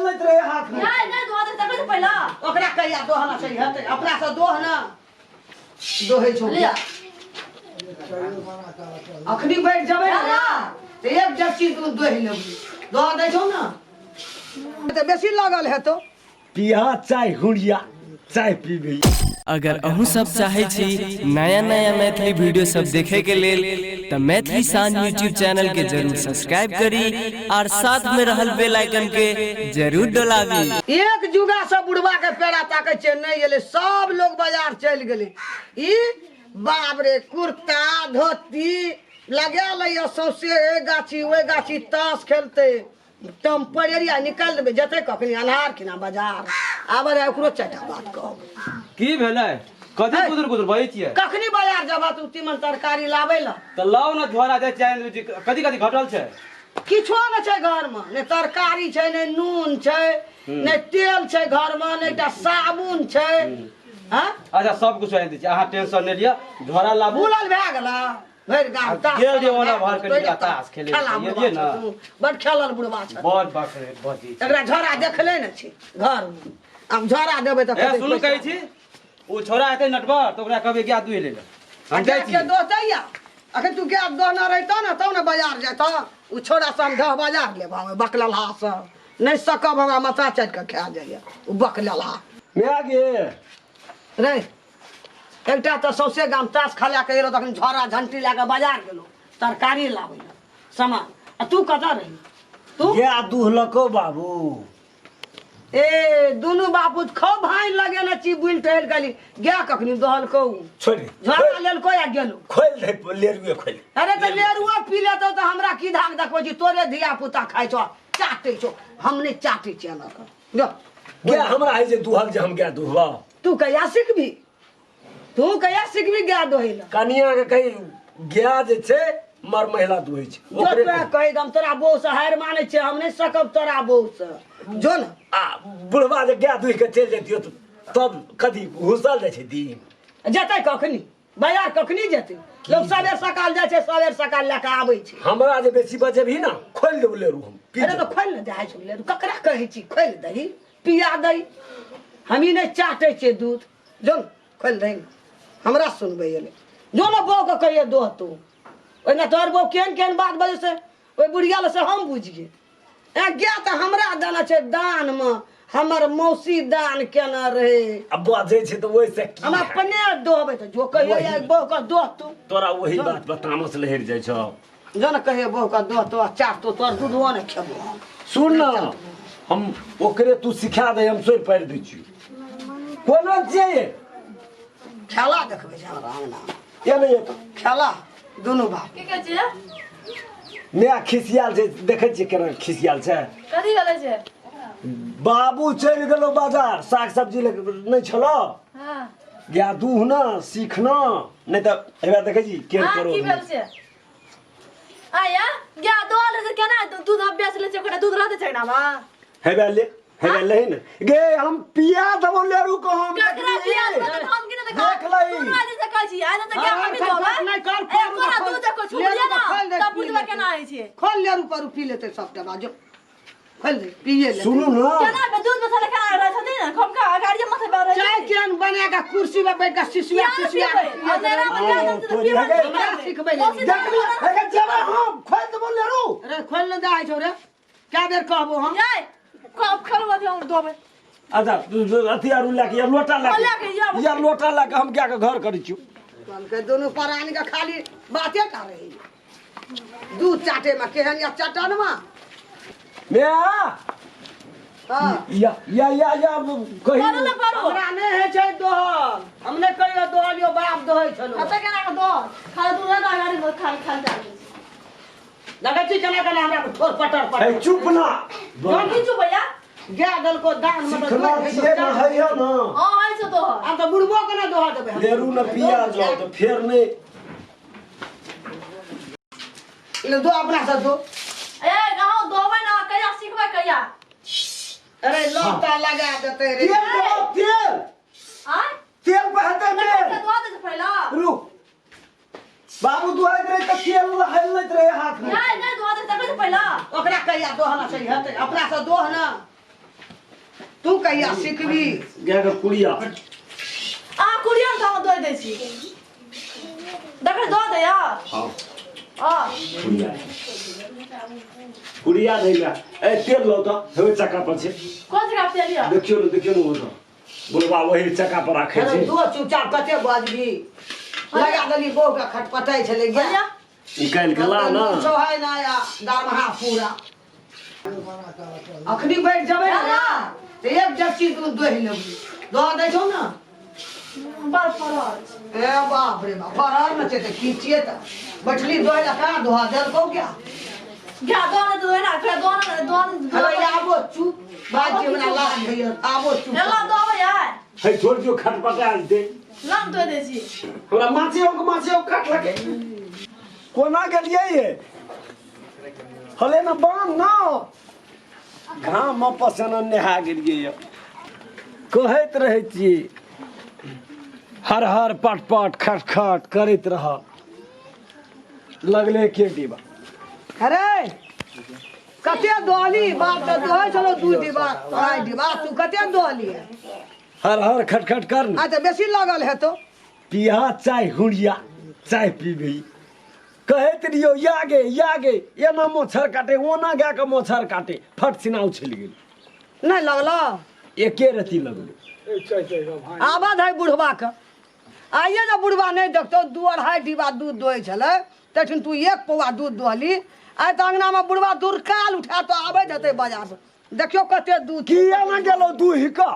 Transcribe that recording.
लहलत रहे हाथ में नहीं दोहा दे तक पहला ओकरा कहिया दोहना सही हते अपना से दोह ना दोहे छौ लिया अखनी बैठ जबे ना तो एक जच्ची तू दोहि लेबी दोह दे छौ ना तो बेसी लागल है तो पिया चाय हुड़िया चाय पीबी। अगर अहू सब चाहे छी नया नया मैथिली वीडियो सब देखे के लेल तो मैथिली शान यूट्यूब चैनल के जरूर सब्सक्राइब करी और साथ में रहल बेल आइकन के जरूर दबावी। एक जुगा से बुढ़वा के पेड़ा ताके छै नहीं गेले सब लोग बाजार चल गेले ई बाप रे कुर्ता धोती लगा लिया सौसे गाछी ओए गाछी ताश खेलते टेम्परेरिया निकल देबे जते कखनी अनहार किना बाजार आबे रे ओकरो चाटा बात कहब की भेलै कथि कुदुर कुदुर भइ छियै कखनी बाजार जबा तू तीमन तरकारी लाबै ल त लाउ न झोरा दे चाय कथि कथि घटल छै किछो न छै घर में ने तरकारी छै ने नून छै ने तेल छै घर में ने टा साबुन छै हां अच्छा सब कुछ आनि दै छी अहाँ टेंशन नै लिअ झोरा लाबू भूलल भए गेला भरि गाम ताश गेल जे ओना भर के ताश खेले ये ना बड़ खेलल बुढ़वा छै बड़ बकरे बजी एकरा झोरा देखले न छै घर में अब झोरा देबै त ए सुनु कहै छी ओ छोरा एतै नटवर त ओकरा कहबे क्या दुइ ले ले हम जाइ छी के दोतैया अखन तू गैस दोहना रहतो न तब न बाजार जैतो उ छोरा सम ढह बाजार ले भावे बकललहा से नहीं सकब हमरा मथा चट के खा जाइए उ बकललहा मैं गे रे एकटा त सौसे गाम ताश खेला के एलो तखन झोरा झंटी लेके बाजार गेलो तरकारी लाबै ल सामान आ तू कतऽ रही तू गया दुहलको बाबू ए दुनु बापू खौ भाई लगे न ची बुल टहल गली गया कखनी दोहलको छोड़ी झोरा लेलको या गेलो खोल दे लेरुए खोल अरे तो लेरुआ पी लेतो तो हमरा की धाक देखो जी तोरे धिया पुता खाइ छो चाटे छो हम नहीं चाटे छी ना लो गया हमरा है जे दुहल जे हम गया दुहवा तू कहिया सीखबी तू कहिया सीखबी गया दोहिला कनिया के कही गया जे छे मर महिला दुहै छै जो तो कहि दम तोरा बहू से हार माने छे हम नहीं सकब तोरा बहू से जो ना आ बुढ़वा जे गया दुह के चल जतियो तब कदी घुसल जाय छै दिन जतै कखनी बाजार कखनी जेतै लोग सवेर सकाल जाय छै सवेर सकाल लेके आबै छै हमरा जे बेसी बजेबही ना खोल देब लेरू हम पी अरे तो खोल न जाय छै ले ककरा कहै छी खोल दही पिया दही हम ही नहीं चाटे छे दूध जो खोल दही हमरा सुनबै एले जो ना बौ के कहिए दोह तू ओना तोर बौ केन केन बात बजे से ओइ बुढ़िया ले से हम बुझिए ए गया त हमरा दाना छे दान में हमर मौसी दान केना रहे अब बजे छै त ओइ से की हम अपने दोहबै त जो कहिए या बौ के दोह तू तोरा वही बात पर तामस लहर जाय छौ जो ना कहिए बौ के दोह तो चाट तो तोर दूधवा ने खेबो सुन ना हम ओकरे तू सिखा दे हम सोर पार दै छी कोनो जे खेला देखबै छै हमरा अंगना ये नहीं तो खेला दुनु बाप की कहै छै नया खिसियाल छै देखै छी केना खिसियाल छै कथि गले छै बाबू चल गेलो बाजार साग सब्जी ले नहीं छलो हां गया दूह ना सीखना नहीं तो हेबा देखै छी केन हां करो की भेल छै आया गया दोले से केना दूध बेच ले छै ओकरा दूध रहते छै ना बा हेबा ले न गे हम पिया दबो लेरू को हम ककरा पिया तो हम कि न देख लई तू आज से कहै छी आज त गया हम दोबा नहीं कर ए तोरा दूध को छुलिए ना तब बुझबे केना आइ छै खोल ले ऊपर पी लेते सब टबा जो खोल दे पिए ले सुनो ना केना में दूध मसाला केना रह छथि ना खम का गाड़ी माथे पे रह चाय केन बना के कुर्सी पे बैठ के सिसुआ अंधेरा में क्या तो ये गे हमरा सिखबै ले देख ली हे जेबा हम खोल दबो लेरू अरे खोल न दे छौ रे क्या देर कहबो हम जाय कब खलवा दे हम दोबे अच्छा हथियार लाके या लोटा लाके या लोटा लाके हम क्या के घर करै छी कल के दोनों परानी के खाली बातें कर रही दूध चाटे में केहन या चटन में मैं हां या कही ना करू हमरा नहीं है छै दोहल हमने कहियो दोहल यो बाप दोहै छलो अब केना के दो खाली दूध ना गाड़ी में खाली जा लगे छी केना केना हमरा ठोर पटर पटर चुप ना कौन की चुप भैया गया दल को दान में सिखना छिए ना है ना हां आई से तो अब तो बुढ़बो के ना दोहा देबे लेरू न पिया जाओ तो फिर नहीं ले दो अपना से दो ए गाओ दोबे ना कहिया सीखबे कहिया अरे लोटा लगा देते रे तेल दो तेल आ तेल बहते में दो दे पहला रुक बाबू दुआई रे त तेल हलत रहे हाथ में नहीं दो दे तक पहला ओकरा कहिया दोहना सही हते अपना से दोह ना तू कहिया सिखबी गाय के कुड़िया आ कुड़िया का दो दे छी देख दो दे यार हां आ कुड़िया देला ए तेल लो तो हे चक्का पर छे कौन सी कापते लिया देखियो न वो तो बुढ़वा वही चक्का पर रखे अरे छे दो चुपचाप कते बाजबी लगा देली बो का खटपटाई छले भैया गया निकाल के ला ना सोहाय ना या दामहा पूरा अखनी बैठ जबे ना तो एक जच्ची दूध दोहि लेबी दो दे छौ ना बार फराज ए बाप रे बाप फरार में ते खींचिए त बैठली दोहि लखा दोहा देल को क्या क्या दोन दो ना क्या दोन अरे आबो चुप बाजी हमरा लाग गई आबो चुप एला दो यार है छोड़ दियो खटपटा दे लाम दो दे छी हमरा माछे काट लगे कोना गेलिए ये हले ना बाम ना घाम में पसन नेहा गेलिए ये कहैत रहै छी हर हर पट पट खट खट करैत रह लगले के डिबा अरे कते दोली बाप तो दोहे चलो दू डिबा आइ डिबा तू कते दोली है हर हर खट खट कर न आ तो बेसी लगल है तो पिया चाय हुड़िया चाय पीबी कहैत रहियो यागे एना मोछर काटे ओना गा के मोछर काटे फट सिना उछल गेल नहीं लगला एके रति लगलो आबद है बुढ़वा के आइए ना बुढ़वा नहीं देखतो 2-2.5 डिब्बा दूध दोहे छले तखन तू 1 पौआ दूध दोहली आइ त अंगना में बुढ़वा दुरकाल उठा तो आबे जते बाजार से देखियो कते दूध किया ना गेलो दूहि का